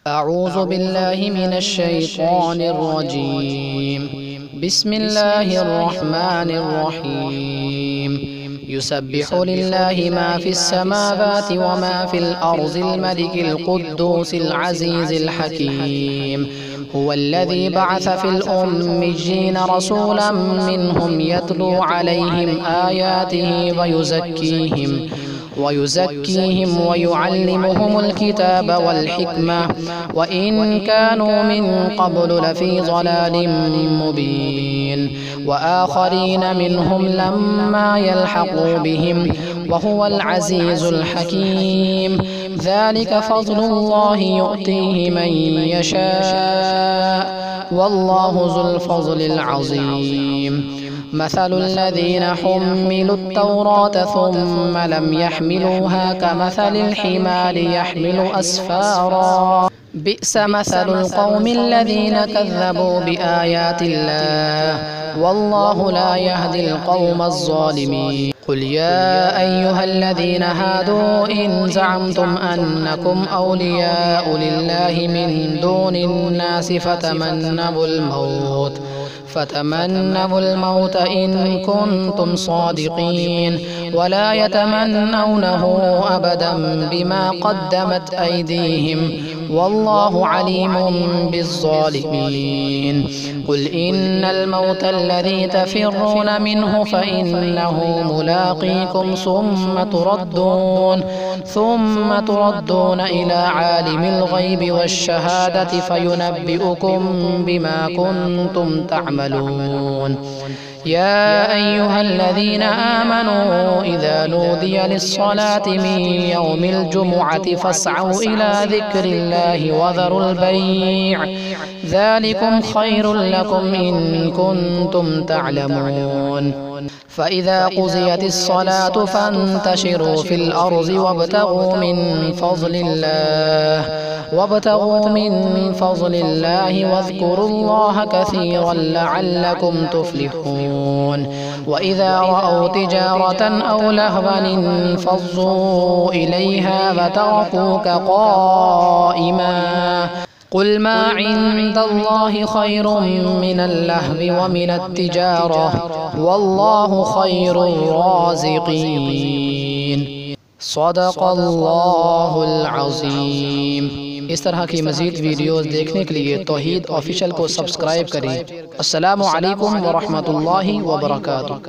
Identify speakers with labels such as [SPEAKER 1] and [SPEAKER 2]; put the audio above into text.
[SPEAKER 1] أعوذ بالله من الشيطان الرجيم. بسم الله الرحمن الرحيم. يسبح لله ما في السماوات وما في الأرض الملك القدوس العزيز الحكيم. هو الذي بعث في الأميين رسولا منهم يتلو عليهم آياته ويزكيهم ويعلمهم الكتاب والحكمة وإن كانوا من قبل لفي ضلال مبين، وآخرين منهم لما يلحقوا بهم وهو العزيز الحكيم. ذلك فضل الله يؤتيه من يشاء والله ذو الفضل العظيم. مثل الذين حملوا التوراة ثم لم يحملوها كمثل الحمار يحمل أسفارا، بئس مثل القوم الذين كذبوا بآيات الله والله لا يهدي القوم الظالمين. قل يا أيها الذين هادوا إن زعمتم أنكم أولياء لله من دون الناس فتمنوا الموت إن كنتم صادقين، ولا يتمنونه أبدا بما قدمت أيديهم والله عليم بالظالمين. قل إن الموت الذي تفرون منه فإنه ملاقيكم ثم تردون إلى عالم الغيب والشهادة فينبئكم بما كنتم تعملون. يا أيها الذين آمنوا إذا نودي للصلاة من يوم الجمعة فاسعوا إلى ذكر الله وذروا البيع، ذلكم خير لكم إن كنتم تعلمون. فإذا قضيت الصلاة فانتشروا في الأرض وابتغوا من فضل الله واذكروا الله كثيرا لعلكم تفلحون. وإذا رأوا تجارة أو لهوا انفضوا إليها وتركوك قائما. قل ما عند الله خير من اللهو ومن التجارة والله خير الرازقين. صدق الله العظيم। इस तरह की मज़ीद वीडियोज़ देखने के लिए तौहीद ऑफिशियल को सब्सक्राइब करें। अस्सलामु अलैकुम व रहमतुल्लाहि व बरकातुहू।